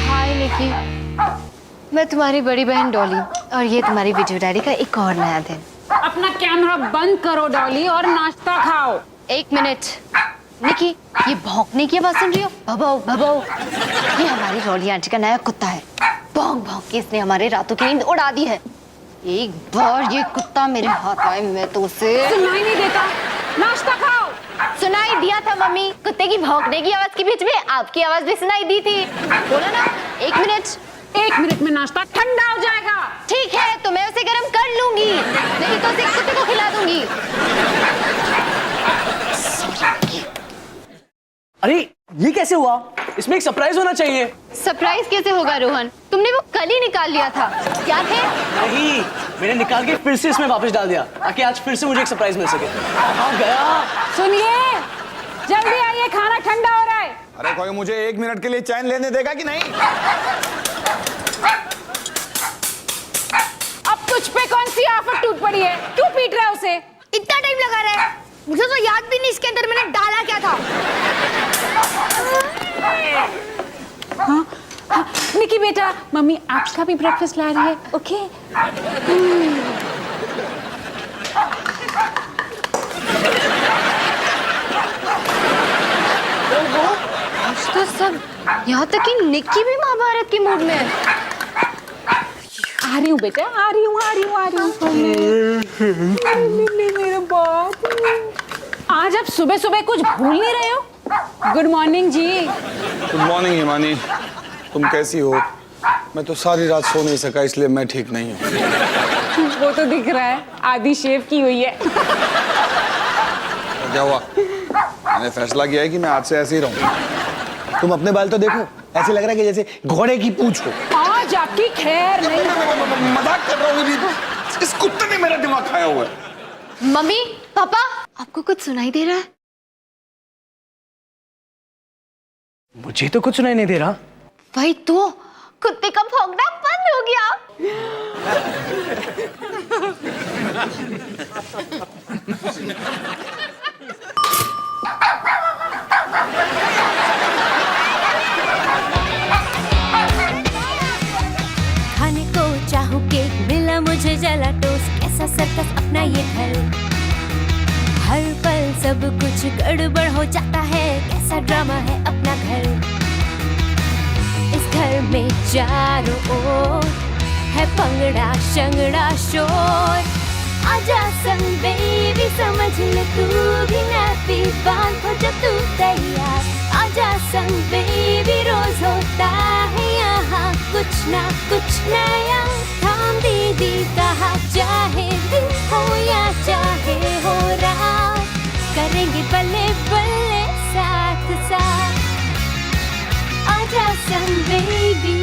हाय निकी, मैं तुम्हारी बड़ी बहन डॉली और ये तुम्हारी वीडियो डायरी का एक और नया दिन। अपना कैमरा बंद करो डॉली और नाश्ता खाओ। 1 मिनट निकी, ये भौंकने की आवाज सुन रही हो? भभो भभो, ये हमारी डॉली आंटी का नया कुत्ता है। भौंक भौंक के इसने हमारे रातों की नींद उड़ा दी है। एक बार ये कुत्ता मेरे हाथ आए मैं तो उसे सुनाई नहीं देता, नाश्ता खाओ। सुनाई दिया था मम्मी, कुत्ते की भौंकने की आवाज के बीच में आपकी आवाज भी सुनाई दी थी। बोलो ना 1 मिनट। 1 मिनट में नाश्ता ठंडा हो जाएगा। ठीक है, तो मैं उसे गर्म कर लूंगी, नहीं तो उसे कुत्ते को खिला दूंगी। अरे ये कैसे हुआ? इसमें एक सरप्राइज होना चाहिए। सरप्राइज कैसे होगा रोहन? तुमने वो कल ही निकाल लिया था। क्या थे? नहीं, मैंने निकाल के फिर से इसमें वापस डाल दिया ताकि आज फिर से मुझे एक सरप्राइज मिल सके। कहाँ गया? सुनिए, जल्दी आइए, खाना ठंडा हो रहा है। अरे कोई मुझे 1 मिनट के लिए चैन लेने देगा कि नहीं? अब तुझ पे कौन सी आफत टूट पड़ी है? क्यों पीट रहा है उसे? इतना टाइम लगा रहा है, मुझे तो याद भी नहीं इसके अंदर मैंने डाला क्या था। हाँ, निकी बेटा, मम्मी आपका भी ब्रेकफास्ट ला रही है, ओके? आज तो सब, यहाँ तक कि निक्की भी महाभारत के मूड में है। आ रही हूँ बेटा, आ रही हूँ। मेरा बाप, आज आप सुबह सुबह कुछ भूल नहीं रहे हो? गुड मॉर्निंग जी। गुड मॉर्निंग हिमानी, तुम कैसी हो? मैं तो सारी रात सो नहीं सका इसलिए मैं ठीक नहीं हूँ। वो तो दिख रहा है, आधी शेव की हुई है। तो क्या हुआ? मैंने फैसला किया है कि मैं आज से ऐसे ही रहूँ। तुम अपने बाल तो देखो, ऐसे लग रहा है कि जैसे घोड़े की पूंछ हो। आज आपकी खैर नहीं। मजाक कर रहा हूँ, इस कुत्ते ने मेरा दिमाग खाया हुआ है। मम्मी पापा, आपको कुछ सुनाई दे रहा है? मुझे तो कुछ सुनाई नहीं दे रहा। वही तो, कुत्ते का भौंकना बंद हो गया। खाने को चाहूं केक, मिला मुझे जला टोस्ट, कैसा सर्कस अपना ये घर। हर पल सब कुछ गड़बड़ हो जाता है, कैसा ड्रामा है अपना घर। इस घर में चारों ओर है पंगड़ा शंगड़ा शोर। आजा संग बेबी, समझ ले तू भी नैपी बांध हो जा तू तैयार। आजा संग बेबी, रोज होता है यहाँ कुछ ना कुछ नया। थाम दीदी कहा, चाहे दिन हो या चाहे हो रात, करेंगे बल्ले बल्ले साथ साथ। आजा संग बेबी।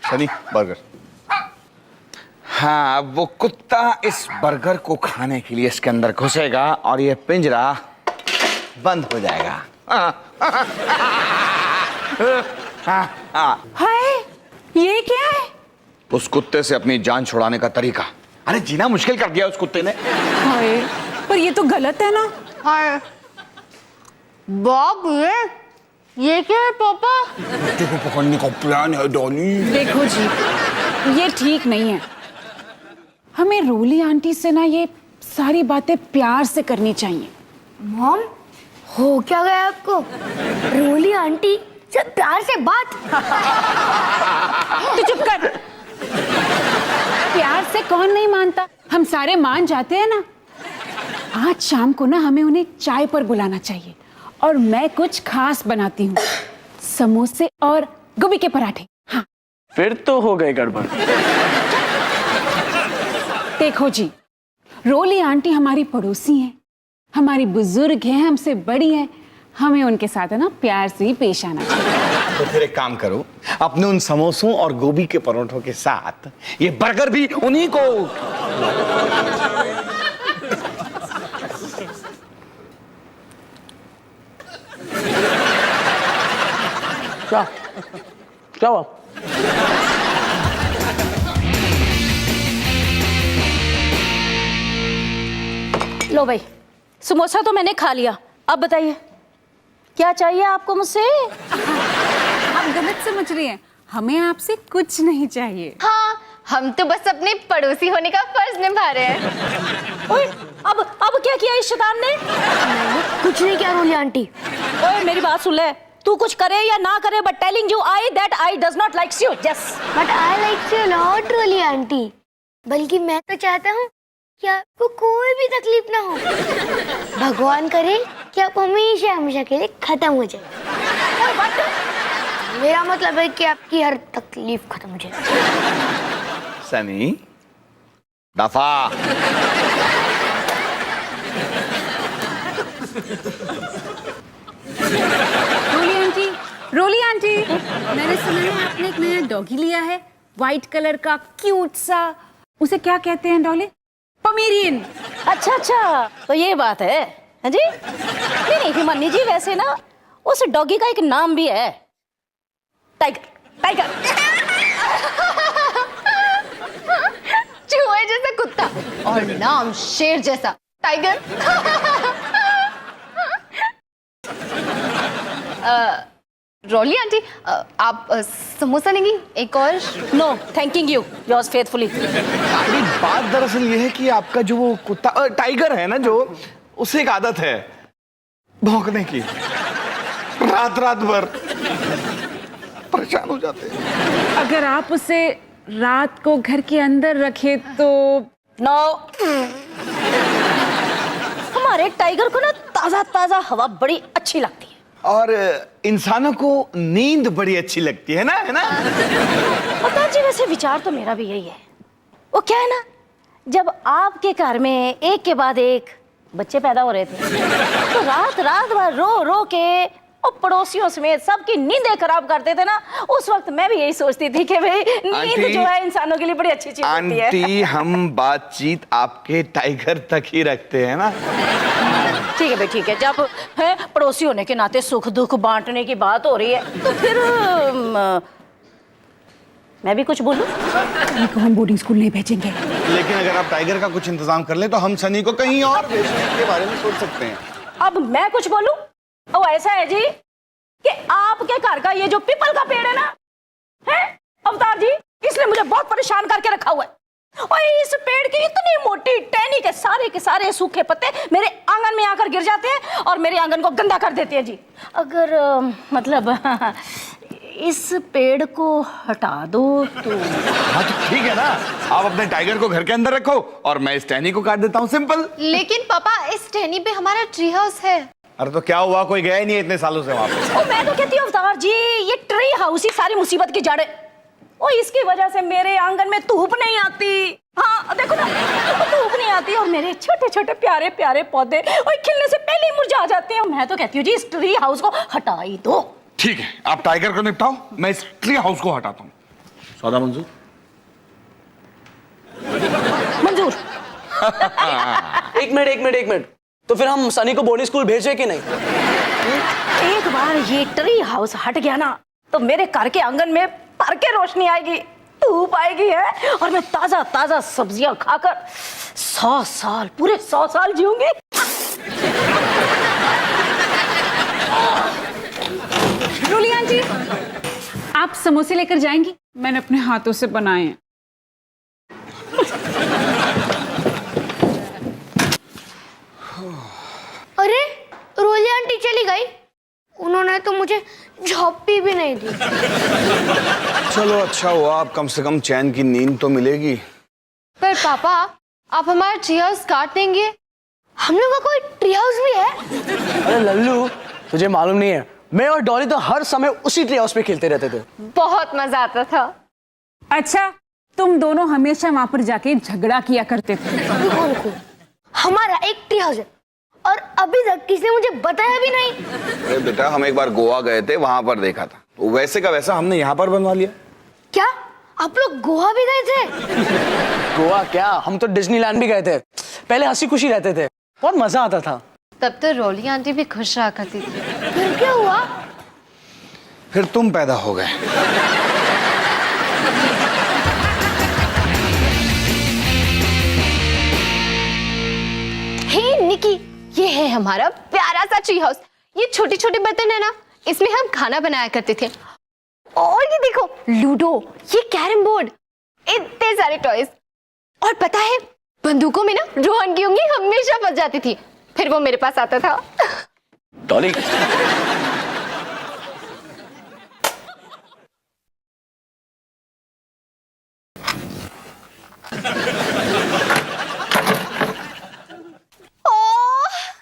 सनी, बर्गर। हाँ, वो कुत्ता इस बर्गर को खाने के लिए इसके अंदर घुसेगा और ये पिंजरा बंद हो जाएगा। हाय, ये क्या है? उस कुत्ते से अपनी जान छुड़ाने का तरीका। अरे जीना मुश्किल कर दिया उस कुत्ते ने। हाय, पर ये तो गलत है ना। हाय बाप, ये क्या है पापा? कुत्ते को पकड़ने का प्लान है डॉली। देखो जी, ये ठीक नहीं है। हमें रोली आंटी से ना ये सारी बातें प्यार से करनी चाहिए। मॉम, हो क्या गया आपको? रोली आंटी से प्यार से बात? तो चुप कर। प्यार से कौन नहीं मानता, हम सारे मान जाते हैं ना। आज शाम को ना हमें उन्हें चाय पर बुलाना चाहिए और मैं कुछ खास बनाती हूँ, समोसे और गोभी के पराठे। हाँ, फिर तो हो गए गड़बड़। देखो जी, रोली आंटी हमारी पड़ोसी हैं, हमारी बुजुर्ग हैं, हमसे बड़ी हैं, हमें उनके साथ है ना प्यार से ही पेश आना चाहिए। तो फिर एक काम करो, अपने उन समोसों और गोभी के परोठों के साथ ये बर्गर भी उन्हीं को। क्या क्या हुआ? लो भाई, समोसा तो मैंने खा लिया, अब बताइए क्या चाहिए आपको मुझसे? आप गलत समझ रही हैं, हमें आपसे कुछ नहीं चाहिए। हाँ, हम तो बस अपने पड़ोसी होने का फर्ज निभा रहे हैं। ओए, अब क्या किया इस शैतान ने? कुछ नहीं किया रोली आंटी। ओए मेरी बात सुन ले, तू कुछ करे या ना करे, but telling you I that I does not likes you. Yes, but I like you lot Roli aunty. बल्कि मैं तो चाहता हूँ कि आपको कोई भी तकलीफ ना हो। भगवान करे कि आप हमेशा हमेशा के लिए खत्म हो जाए। मेरा मतलब है कि आपकी हर तकलीफ खत्म हो जाए। सनी दफा। रोली आंटी, मैंने सुना है आपने एक नया डॉगी लिया है, व्हाइट कलर का क्यूट सा। उसे क्या कहते हैं डॉली? पमेरियन। अच्छा अच्छा, तो ये बात है। हाँ जी, नहीं हिमानी जी, वैसे ना उस डॉगी का एक नाम भी है, टाइगर। टाइगर। चूहे जैसा कुत्ता और नाम शेर जैसा, टाइगर। रोली आंटी, आप समोसा लेंगी? एक और? No thanking you, yours faithfully. अरे बात दरअसल ये है कि आपका जो वो कुत्ता टाइगर है ना, जो उसे एक आदत है भौंकने की, रात रात भर परेशान हो जाते हैं। अगर आप उसे रात को घर के अंदर रखे तो? नो, हमारे टाइगर को ना ताजा ताजा हवा बड़ी अच्छी लगती है, और इंसानों को नींद बड़ी अच्छी लगती है ना? पता जी, वैसे विचार तो मेरा भी यही है। वो क्या है ना, जब आपके घर में एक के बाद एक बच्चे पैदा हो रहे थे तो रात रात भर रो रो के और पड़ोसियों समेत सबकी नींदें खराब करते थे ना, उस वक्त मैं भी यही सोचती थी कि भाई नींद जो है इंसानों के लिए बड़ी अच्छी चीज होती है। आंटी, हम बातचीत आपके टाइगर तक ही रखते हैं ना। ठीक है भाई, ठीक है। जब है पड़ोसी होने के नाते सुख दुख बांटने की बात हो रही है तो फिर मैं भी कुछ बोलूं? को हम बोर्डिंग स्कूल नहीं भेजेंगे। लेकिन अगर आप टाइगर का कुछ इंतजाम कर ले तो हम सनी को कहीं और भेजने के बारे में सोच सकते हैं। अब मैं कुछ बोलूं? ओ ऐसा है जी कि आपके घर का ये जो पीपल का पेड़ है ना, है अवतार जी, इसने मुझे बहुत परेशान करके रखा हुआ है। और इस पेड़ की इतनी मोटी टहनी के सारे सूखे पत्ते मेरे आंगन में आकर गिर जाते हैं और मेरे आंगन को गंदा कर देते हैं जी। अगर मतलब इस पेड़ को हटा दो तो? हाँ तो ठीक है ना, आप अपने टाइगर को घर के अंदर रखो और मैं इस टहनी को काट देता हूँ, सिंपल। लेकिन पापा, इस टहनी पे हमारा ट्री हाउस है। अरे तो क्या हुआ, कोई गया ही नहीं इतने सालों से वहां पे। मैं तो कहती हूँ अवतार जी, ये ट्री हाउस ही सारी मुसीबत की जड़ है। और इसकी वजह से मेरे आंगन में धूप नहीं आती। हाँ देखो ना, धूप नहीं आती और मेरे छोटे छोटे प्यारे प्यारे पौधे और खिलने से पहले ही मुरझा जाते हैं। मैं तो कहती हूँ जी, इस ट्री हाउस को हटा ही दो। ठीक है, आप टाइगर को निपटाओ, मैं इस ट्री हाउस को हटाता हूँ। सौदा मंजूर? मंजूर। एक मिनट, तो फिर हम सनी को बोर्डिंग स्कूल भेजे कि नहीं? एक बार ये ट्री हाउस हट गया ना तो मेरे घर के आंगन में भर के रोशनी आएगी, धूप आएगी है, और मैं ताजा ताजा सब्जियां खाकर 100 साल, पूरे 100 साल जीऊंगी। रोली आंटी, आप समोसे लेकर जाएंगी? मैंने अपने हाथों से बनाए हैं। अरे रोली आंटी चली गई, उन्होंने तो मुझे झोंपी भी नहीं दी। चलो अच्छा हुआ, आप कम से कम चैन की नींद तो मिलेगी। पर पापा, आप हमारा ट्री हाउस काट देंगे? हम लोग का कोई ट्री हाउस भी है? अरे लल्लू, तुझे मालूम नहीं है, मैं और डॉली तो हर समय उसी ट्री हाउस पे खेलते रहते थे। बहुत मजा आता था। अच्छा, तुम दोनों हमेशा वहां पर जाके झगड़ा किया करते थे। रुको, हमारा एक ट्री हाउस है और अभी तक किसी ने मुझे बताया भी नहीं। अरे बेटा, हम एक बार गोवा गए थे, वहां पर देखा था, तो वैसे का वैसा हमने यहाँ पर बनवा लिया। क्या आप लोग गोवा भी गए थे? गोवा क्या, हम तो डिज्नीलैंड भी गए थे। पहले हंसी खुशी रहते थे, बहुत मजा आता था। तब तो रोली आंटी भी खुश रहा करती थी। फिर क्या हुआ? फिर तुम पैदा हो गए। हे हमारा प्यारा सा ट्री हाउस। ये छोटे छोटे बर्तन है ना, इसमें हम खाना बनाया करते थे। और ये देखो लूडो, ये कैरम बोर्ड, इतने सारे टॉयज। और पता है बंदूकों में ना रोहन की उंगली हमेशा फंस जाती थी, फिर वो मेरे पास आता था। डॉली,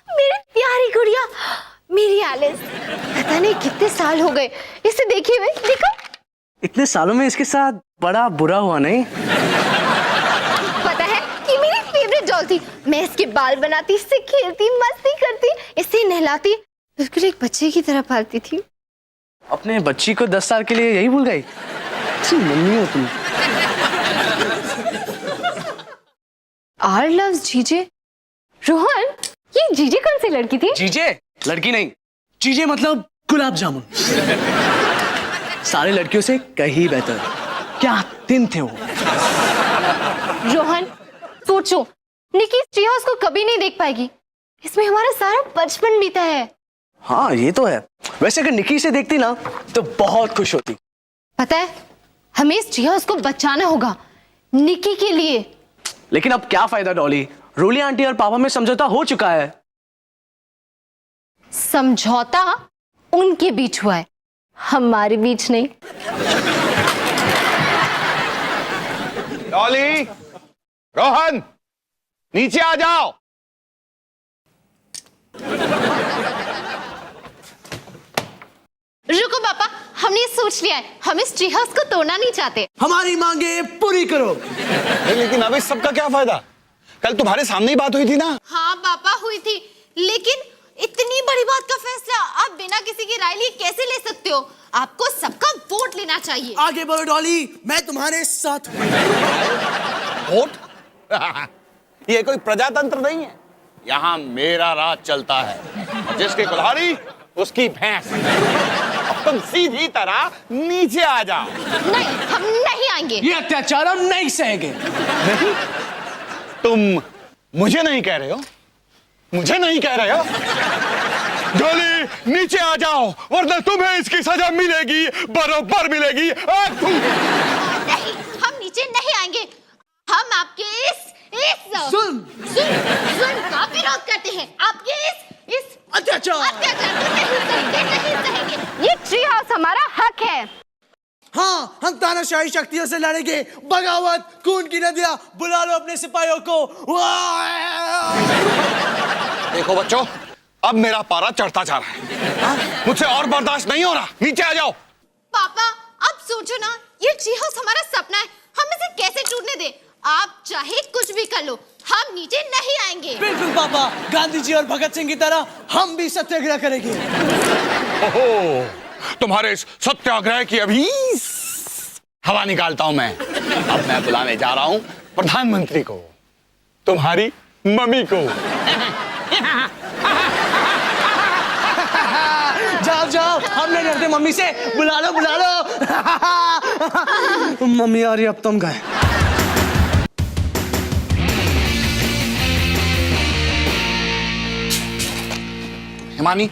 मेरी प्यारी गुड़िया, मेरी एलिस। पता नहीं कितने साल हो गए इसे देखे हुए। देखो इतने सालों में इसके साथ बड़ा बुरा हुआ नहीं? पता है कि मेरी फेवरेट डॉल थी। मैं इसके बाल बनाती, इससे खेलती, मस्ती करती, इसे नहलाती, बिल्कुल एक बच्चे की तरह पालती थी। अपने बच्ची को 10 साल के लिए यही भूल गई? अच्छी मम्मी हो तुम। आर लव्स जीजे। रोहन, ये जीजे कौन सी लड़की थी? जीजे लड़की नहीं, जीजे मतलब गुलाब जामुन। सारे लड़कियों से कहीं बेहतर। क्या दिन थे वो। रोहन सोचो, निकी ट्री हाउस को कभी नहीं देख पाएगी। इसमें हमारा सारा बचपन बीता है। हाँ ये तो है। वैसे अगर निकी से देखती ना तो बहुत खुश होती। पता है हमें इस ट्री हाउस को बचाना होगा, निकी के लिए। लेकिन अब क्या फायदा डॉली, रूली आंटी और पापा में समझौता हो चुका है। समझौता उनके बीच हुआ है, हमारे बीच नहीं। डॉली, रोहन, नीचे आ जाओ। रुको पापा, हमने सोच लिया है, हम इस ट्री हाउस को तोड़ना नहीं चाहते। हमारी मांगे पूरी करो। लेकिन अब इस सबका क्या फायदा? कल तुम्हारे सामने ही बात हुई थी ना। हाँ पापा हुई थी, लेकिन इतनी बड़ी बात का फैसला आप बिना किसी की राय लिए कैसे ले सकते हो? आपको सबका वोट लेना चाहिए। आगे बोलो डॉली, मैं तुम्हारे साथ हूं। वोट? ये कोई प्रजातंत्र नहीं है, यहाँ मेरा राज चलता है। जिसकी कुल्हाड़ी उसकी भैंस। अब तुम सीधी तरह नीचे आ जाओ। नहीं, हम नहीं आएंगे। ये अत्याचार हम नहीं सहेंगे। नहीं, तुम मुझे नहीं कह रहे हो? मुझे नहीं कह रहे हो? डॉली, नीचे आ जाओ, वरना तुम्हें इसकी सजा मिलेगी, बराबर मिलेगी। नहीं, हम नीचे नहीं आएंगे। हम आपके इस जुल्म का विरोध करते हैं। आपके इस अत्याचार को नहीं सहेंगे। ये ट्री हाउस हमारा हक है। हाँ, हम तानाशाही शक्तियों से लड़ेंगे। बगावत, खून की नदियां, बुला लो अपने सिपाहियों को। देखो बच्चों, अब मेरा पारा चढ़ता जा रहा है। मुझसे और बर्दाश्त नहीं हो रहा। नीचे आ जाओ। पापा अब सोचो ना, ये ट्री हाउस हमारा सपना है, हम इसे कैसे टूटने दें? आप चाहे कुछ भी कर लो, हम नीचे नहीं आएंगे। बिल्कुल पापा, गांधी जी और भगत सिंह की तरह हम भी सत्याग्रह करेंगे। ओहो, तुम्हारे इस सत्याग्रह की अभी हवा निकालता हूं मैं। अब मैं बुलाने जा रहा हूं प्रधानमंत्री को, तुम्हारी मम्मी को। जाओ जाओ, हम नहीं डरते मम्मी से। बुला लो बुला लो। मम्मी आ रही, अब तुम गए। हिमानी,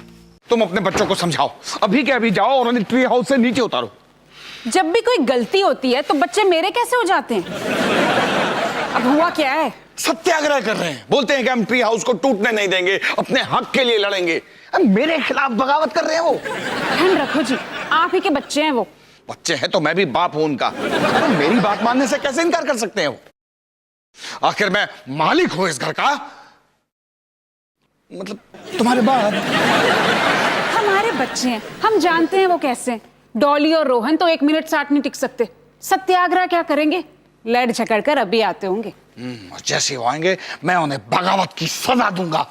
तुम अपने बच्चों को समझाओ। अभी के अभी जाओ और उन्हें ट्री हाउस से नीचे उतारो। जब भी कोई गलती होती है तो बच्चे मेरे कैसे हो जाते हैं? अब हुआ क्या है? सत्याग्रह कर रहे हैं, बोलते हैं कि हम ट्री हाउस को टूटने नहीं देंगे, अपने हक के लिए लड़ेंगे। अब मेरे खिलाफ बगावत कर रहे हैं वो। ध्यान रखो जी, आप ही के बच्चे हैं वो। बच्चे हैं तो मैं भी बाप हूं उनका। तो मेरी बात मानने से कैसे इनकार कर सकते हैं वो? आखिर मैं मालिक हूं इस घर का। मतलब तुम्हारे बाद हमारे बच्चे हैं, हम जानते हैं वो कैसे। डॉली और रोहन तो 1 मिनट 60 नहीं टिक सकते। सत्याग्रह क्या करेंगे? लड़ झगड़ कर अभी आते होंगे। और जैसे वो आएंगे मैं उन्हें बगावत की सजा दूंगा।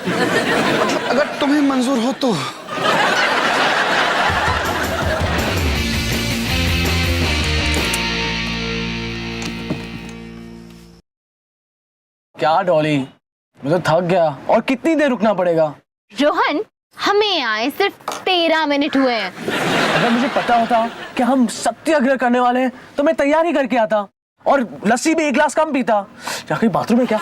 मतलब अगर तुम्हें मंजूर हो तो। क्या डॉली, मैं तो थक गया। और कितनी देर रुकना पड़ेगा? रोहन, हमें आए सिर्फ 13 मिनट हुए हैं। अगर मुझे पता होता कि हम सत्याग्रह करने वाले हैं तो मैं तैयारी करके आता। और लस्सी भी 1 गिलास कम पीता। जाके बाथरूम में क्या?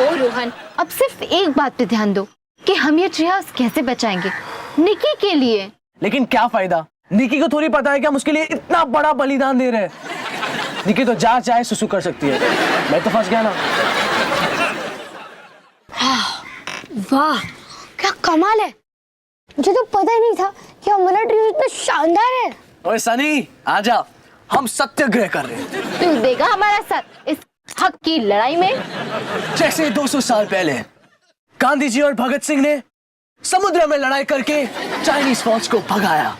ओ रोहन, अब सिर्फ एक बात पे ध्यान दो कि हम ये ट्री हाउस कैसे बचाएंगे निकी के लिए। लेकिन क्या फायदा, निकी को थोड़ी पता है कि हम उसके लिए इतना बड़ा बलिदान दे रहे हैं। निकी तो जहाँ चाहे सुसु कर सकती है, मैं तो फंस गया ना। वाह क्या कमाल है, मुझे तो पता ही नहीं था कि हमारा ट्री इतना शानदार है। ओए सनी आजा, हम सत्याग्रह कर रहे हैं। तू देगा हमारा साथ इस हक की लड़ाई में। जैसे 200 साल पहले गांधी जी और भगत सिंह ने समुद्र में लड़ाई करके चाइनीज फौज को भगाया।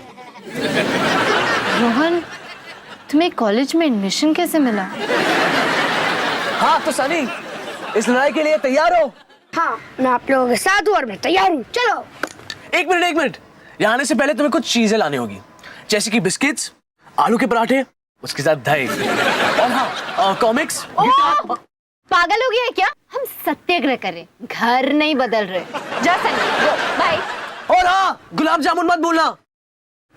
रोहन, तुम्हें कॉलेज में एडमिशन कैसे मिला? हाँ तो सनी, इस लड़ाई के लिए तैयार हो? हाँ मैं आप लोगों के साथ हूँ और मैं तैयार हूँ। चलो। एक मिनट, यहाँ आने से पहले तुम्हें कुछ चीजें लानी होगी, जैसे कि बिस्किट्स, आलू के पराठे, उसके साथ दही, और हाँ कॉमिक्स। पागल हो गया है क्या? हम सत्याग्रह करें, घर नहीं बदल रहे। जा सनी, गो, बाय। और हाँ, गुलाब जामुन मत भूलना,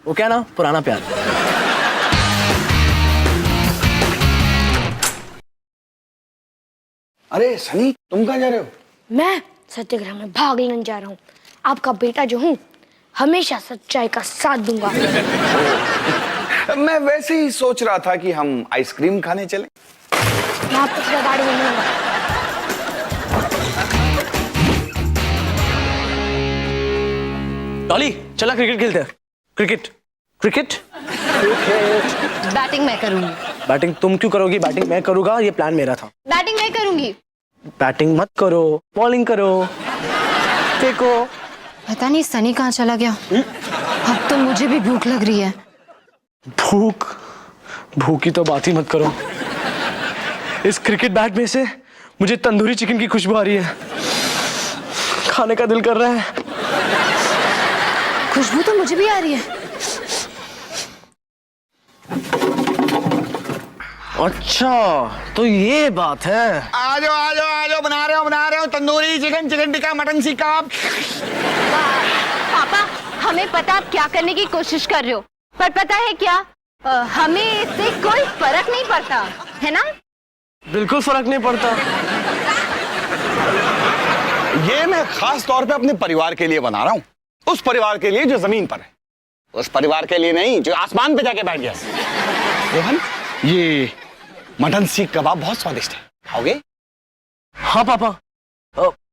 वो क्या ना, पुराना प्यार। अरे सनी, तुम कहाँ जा रहे हो? मैं सत्याग्रह में भाग लेने जा रहा हूँ। आपका बेटा जो हूँ हमेशा सच्चाई का साथ दूंगा। मैं वैसे ही सोच रहा था कि हम आइसक्रीम खाने चलें। मैं आपको पूरा गाड़ी में लूंगा। डॉली चला क्रिकेट खेलते हैं। Cricket cricket cricket. बैटिंग मैं करूंगी। बैटिंग तुम क्यों करोगी? बैटिंग मैं करूंगा, ये प्लान मेरा था। बैटिंग मैं करूंगी। बैटिंग मत करो, बॉलिंग करो, देखो। पता नहीं सनी कहाँ चला गया। अब तो मुझे भी भूख लग रही है। भूख की तो बात ही मत करो। इस क्रिकेट बैट में से मुझे तंदूरी चिकन की खुशबू आ रही है, खाने का दिल कर रहा है। खुशबू तो मुझे भी आ रही है। अच्छा तो ये बात है। आ जाओ, बना रहे हो tandoori chicken, chicken tikka, mutton सीखा आप। पापा, हमें पता आप क्या करने की कोशिश कर रहे हो, पर पता है क्या, हमें इससे कोई फर्क नहीं पड़ता, है ना? बिल्कुल फर्क नहीं पड़ता। ये मैं खास तौर पे अपने परिवार के लिए बना रहा हूँ, उस परिवार के लिए जो जमीन पर है, उस परिवार के लिए नहीं जो आसमान पे जाके बैठ गया। रोहन, ये मटन सीख कबाब बहुत स्वादिष्ट है, खाओगे? हाँ पापा,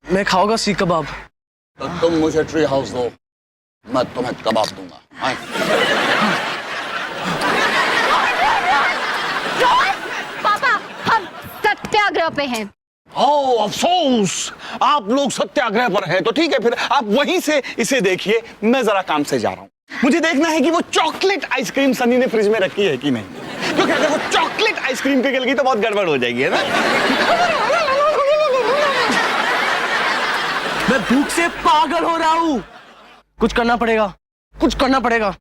मैं खाऊंगा सीख कबाब। तो तुम मुझे ट्री हाउस दो, मैं तुम्हें कबाब दूंगा। पापा, हम सत्याग्रह पे हैं। ओह अफसोस, आप लोग सत्याग्रह पर हैं, तो ठीक है फिर आप वहीं से इसे देखिए, मैं जरा काम से जा रहा हूँ। मुझे देखना है कि वो चॉकलेट आइसक्रीम सनी ने फ्रिज में रखी है कि नहीं, क्योंकि अगर वो चॉकलेट आइसक्रीम पिघल गई तो बहुत गड़बड़ हो जाएगी, है ना? मैं भूख से पागल हो रहा हूँ, कुछ करना पड़ेगा, कुछ करना पड़ेगा।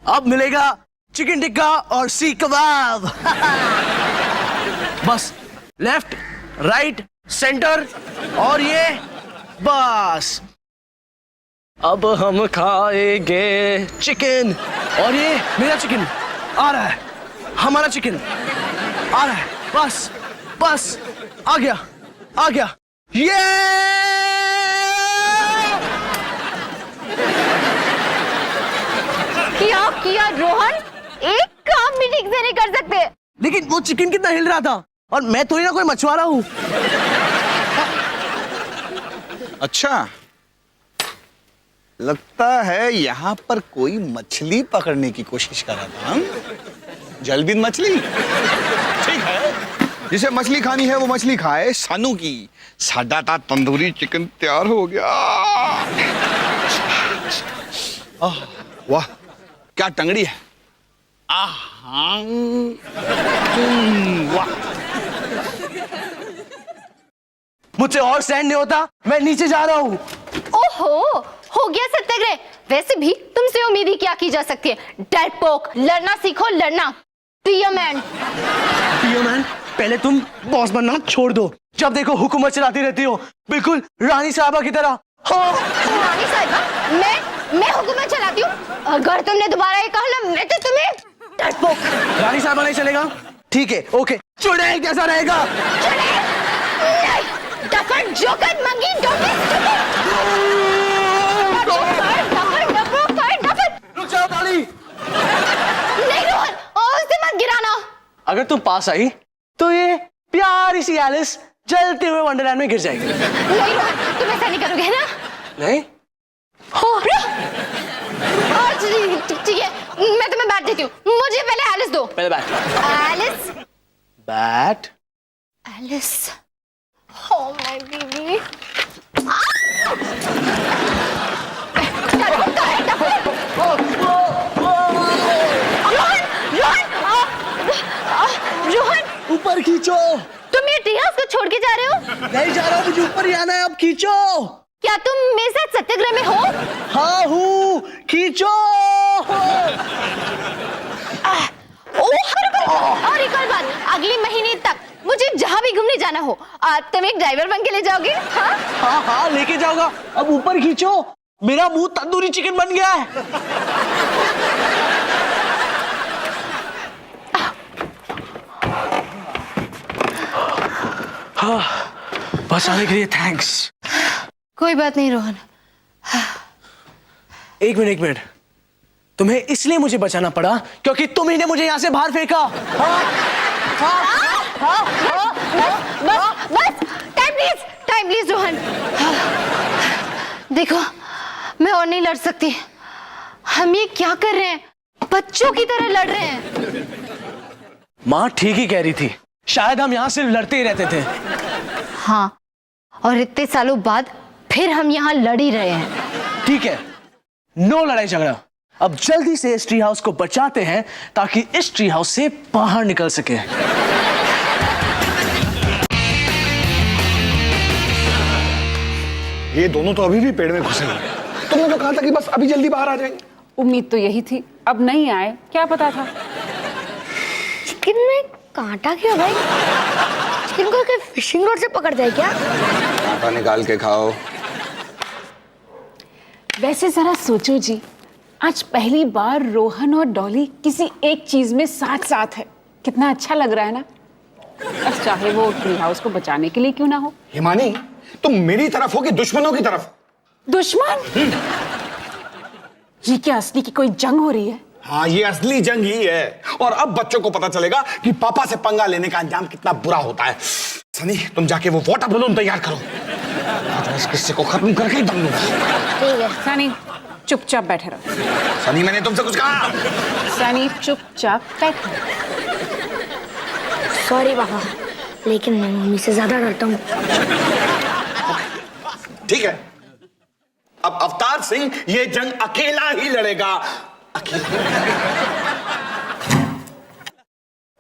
अब मिलेगा चिकन टिक्का और सीख कबाब। बस लेफ्ट राइट सेंटर और ये बस। अब हम खाएंगे चिकन, और ये मेरा चिकन आ रहा है, हमारा चिकन आ रहा है। बस बस आ गया, आ गया। ये क्या किया रोहन? एक काम भी ठीक से नहीं कर सकते। लेकिन वो चिकन कितना हिल रहा था, और मैं थोड़ी ना कोई मछुआरा हूँ। अच्छा, लगता है यहाँ पर कोई मछली पकड़ने की कोशिश कर रहा था। जलबिन मछली, ठीक है, जिसे मछली खानी है वो मछली खाए। सानू की साडा ता तंदूरी चिकन तैयार हो गया। वाह क्या टंगड़ी है। वाह, मुझसे और सहन नहीं होता, मैं नीचे जा रहा हूँ। ओहो, हो गया सत्याग्रह। वैसे भी तुमसे उम्मीद ही क्या की जा सकती है। डरपोक, लड़ना सीखो, लड़ना। Be a man. पियो मैन, पहले तुम बॉस बनना छोड़ दो। जब देखो हुकूमत चलाती रहती हो, बिल्कुल रानी साहबा की तरह। हाँ। रानी साहिबा, मैं मैं हुकूमत चलाती हूँ। अगर तुमने दोबारा ये कहा ना, मैं तो तुम्हें डरपोक। रानी साहब नहीं चलेगा? ठीक है, ओके। चुड़ैल कैसा रहेगा? डफर जोकर मंगी रुक जाओ काली। नहीं रोहन, उसे मत गिराना। अगर तुम पास आई तो ये प्यारी सी एलिस जलते हुए वंडरलैंड में गिर जाएगी। नहीं रोहन, तुम ऐसा नहीं करोगे ना? नहीं? ठीक है, मैं तुम्हें बैट देती हूँ। मुझे पहले एलिस दो। पहले bat. Alice. Bat. Alice. Oh my baby. Rohan, ऊपर खींचो। तुम ये ट्री हाउस को छोड़ के जा रहे हो? नहीं जा रहा हूँ, मुझे ऊपर ही आना है। अब खींचो। क्या तुम मेरे साथ सत्याग्रह में हो? हाँ हूँ, खींचो। और एक और बात, अगले महीने तक मुझे जहाँ भी घूमने जाना हो, तुम एक ड्राइवर बन के ले जाओगे? हाँ हाँ हाँ, लेके जाऊंगा। अब ऊपर खींचो, मेरा मुंह तंदूरी चिकन बन गया है। हाँ, बचाने के लिए थैंक्स। कोई बात नहीं रोहन। एक मिनट। तुम्हें इसलिए मुझे बचाना पड़ा क्योंकि तुम ही ने मुझे यहाँ से बाहर फेंका। बस टाइम प्लीज रोहन। देखो, मैं और नहीं लड़ सकती। हम ये क्या कर रहे हैं? बच्चों की तरह लड़ रहे हैं। माँ ठीक ही कह रही थी, शायद हम यहाँ सिर्फ लड़ते ही रहते थे। हाँ, और इतने सालों बाद फिर हम यहाँ लड़ ही रहे हैं। ठीक है, नो लड़ाई झगड़ा। अब जल्दी से इस ट्री हाउस को बचाते हैं ताकि इस ट्री हाउस से बाहर निकल सके। ये दोनों तो अभी भी पेड़ में घुसे हुए हैं। तुमने तो कहा था कि बस अभी जल्दी बाहर आ जाएंगे। उम्मीद तो यही थी, अब नहीं आए, क्या पता था। चिकन में कांटा क्यों भाई? चिकन को फिशिंग रॉड से पकड़ते हैं क्या? कांटा निकाल के खाओ। वैसे जरा सोचो जी, आज पहली बार रोहन और डॉली किसी एक चीज में साथ साथ है। कितना अच्छा लग रहा है ना? बस चाहे वो ट्री हाउस को बचाने के लिए क्यों ना हो। हिमानी, तुम मेरी तरफ हो कि दुश्मनों की तरफ? दुश्मन? ये क्या असली की कोई जंग हो रही है? हाँ, ये असली जंग ही है। और अब बच्चों को पता चलेगा कि पापा से पंगा लेने का अंजाम कितना बुरा होता है। सनी, तुम जाके वो वाटर बलून तैयार करो। आज इस किस्से को खत्म करके ही दम लूंगा। ठीक है। सनी चुपचाप बैठे रहो। सनी, मैंने तुमसे कुछ कहा? सनी चुपचाप बैठो। सॉरी पापा, लेकिन मैं मम्मी से ज्यादा डरता हूँ। ठीक है, अब अवतार सिंह ये जंग अकेला ही लड़ेगा। अकेला।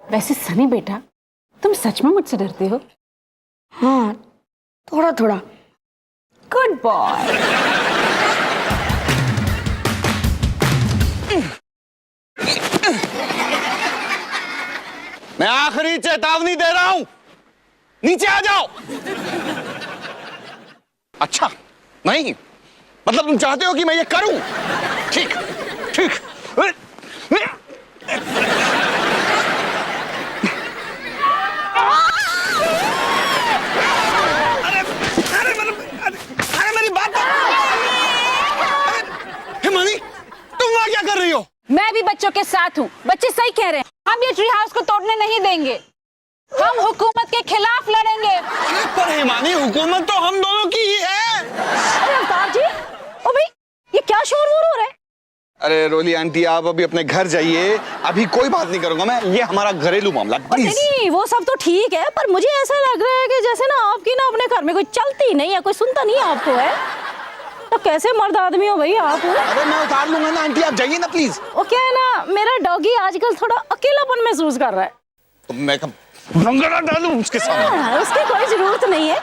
वैसे सनी बेटा, तुम सच में मुझसे डरते हो? हाँ, थोड़ा थोड़ा। Good boy. मैं आखिरी चेतावनी दे रहा हूं, नीचे आ जाओ। अच्छा, नहीं मतलब तुम चाहते हो कि मैं ये करूं? ठीक ठीक। अरे मेरी बात तो। हिमानी, तुम वहां क्या कर रही हो? मैं भी बच्चों के साथ हूँ। बच्चे सही कह रहे हैं, हम ये ट्री हाउस को तोड़ने नहीं देंगे। हम हुकूमत के खिलाफ लड़ेंगे। पर हिमानी, हुकूमत तो हम दोनों की ही है। अरे अवतार जी, ओ भाई, ये क्या शोर-वोर हो रहा है? अरे रोली आंटी, आप अभी अपने घर जाइए, अभी कोई बात नहीं करूंगा मैं। ये हमारा घरेलू मामला, प्लीज। नहीं, वो सब तो ठीक है, पर मुझे ऐसा लग रहा है कि जैसे ना आपकी ना अपने घर में कोई चलती नहीं है, कोई सुनता नहीं है आपको, है? तो कैसे मर्द आदमी हो भाई आप? अरे मैं उतार लूंगा ना आंटी, आप जाइए ना प्लीज। वो क्या है ना, मेरा डॉगी आजकल थोड़ा अकेलापन महसूस कर रहा है। तो मैं कब रंगना डालूं उसके सामने? हाँ, उसकी कोई जरूरत नहीं है।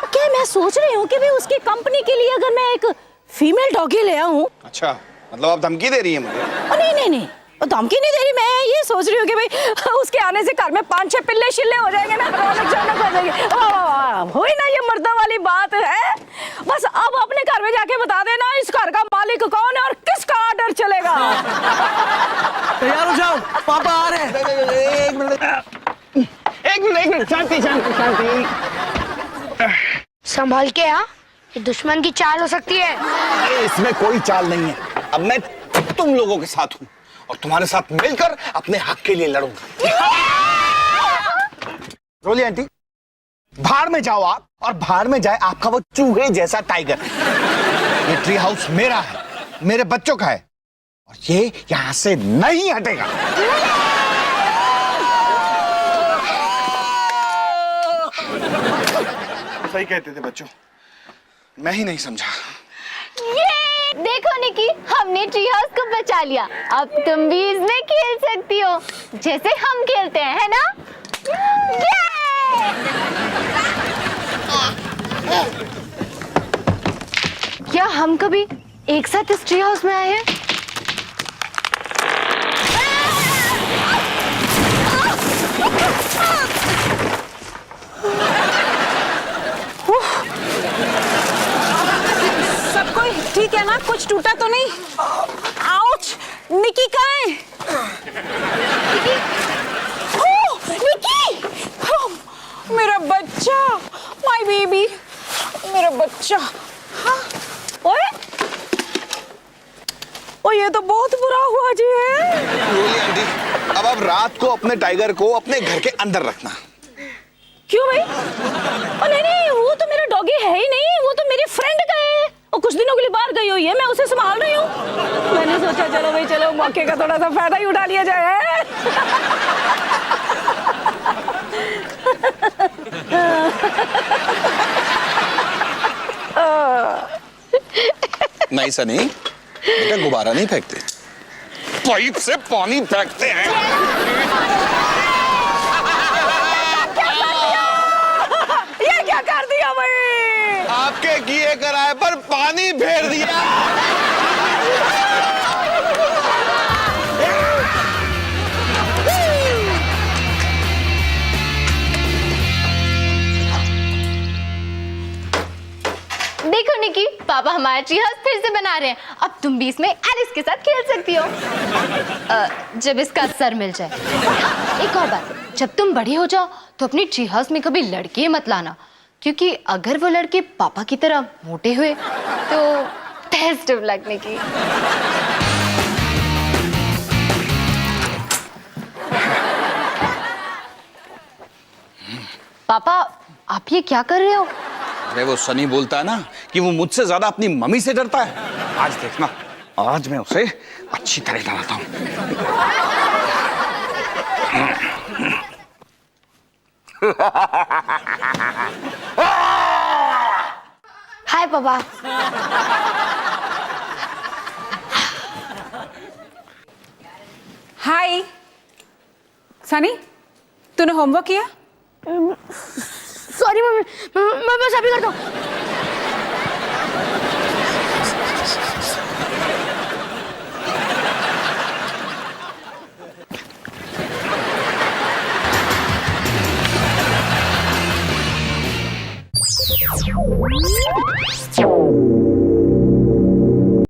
क्या मैं सोच रही हूँ कि भी उसकी कंपनी के लिए अगर मैं एक फीमेल डॉगी ले आऊं। अच्छा, मतलब आप धमकी दे रही हैं मुझे? नहीं नहीं नहीं, धमकी नहीं दे रही, मैं ये सोच रही हूँ कि भाई उसके आने से घर में 5-6 पिल्ले शिल्ले हो जाएंगे ना, रौनक शौनक हो जाएगी। हुई ना ये मर्दों वाली बात है। बस अब अपने घर में जाके बता देना इस घर का मालिक कौन है और किसका ऑर्डर चलेगा। तैयार हो जाओ, पापा आ रहे हैं। एक मिनट, शांति शांति शांति। संभाल के आ, ये दुश्मन की चाल हो सकती है। इसमें कोई चाल नहीं है। अब मैं तुम लोगों के साथ हूँ और तुम्हारे साथ मिलकर अपने हक के लिए लड़ूंगा। रोली आंटी, भाड़ में जाओ आप, और भाड़ में जाए आपका वो चूहे जैसा टाइगर। ये ट्री हाउस मेरा है, मेरे बच्चों का है, और ये यहां से नहीं हटेगा। सही कहते थे बच्चों, मैं ही नहीं समझा। ये देखो निकी, हमने ट्री हाउस को बचा लिया। अब तुम भी इसमें खेल सकती हो जैसे हम खेलते हैं, है ना? क्या हम कभी एक साथ इस ट्री हाउस में आए हैं? सब कोई ठीक है ना? कुछ टूटा तो नहीं? आउच! निकी कहाँ है? निकी! मेरा बच्चा, माय बेबी, मेरा बच्चा। हाँ? ओए ओ, ये तो बहुत बुरा हुआ जी है। रोली आंटी, अब आप रात को अपने टाइगर को अपने घर के अंदर रखना। क्यों भाई? ओ नहीं नहीं, वो तो मेरा डॉगी है ही नहीं, वो तो मेरी फ्रेंड का है। वो कुछ दिनों के लिए बाहर गई हुई है, मैं उसे संभाल रही हूँ। मैंने सोचा चलो भाई, चलो मौके का थोड़ा सा फायदा ही उठा लिया जाए। नहीं सनी, बेटा गुब्बारा नहीं फेंकते, पाइप से पानी फेंकते हैं। ये क्या कर दिया भाई? आपके किए कराए पर पानी फेर दिया। देखो निकी, पापा हमारा ट्री हाउस फिर से बना रहे हैं। अब तुम भी इसमें एलिस के साथ खेल सकती हो, जब इसका सर मिल जाए। एक और बात, जब तुम बड़ी हो जाओ तो अपनी ट्री हाउस में कभी लड़के मत लाना, क्योंकि अगर वो लड़के पापा की तरह मोटे हुए तो बेस्ट ऑफ लक निकी। पापा, आप ये क्या कर रहे हो? अरे वो सनी बोलता है ना कि वो मुझसे ज्यादा अपनी मम्मी से डरता है। आज देखना, आज मैं उसे अच्छी तरह डराता हूँ। हाय पापा। हाय सनी, तूने होमवर्क किया? सॉरी मम्मी, मैं बस अभी करता हूँ।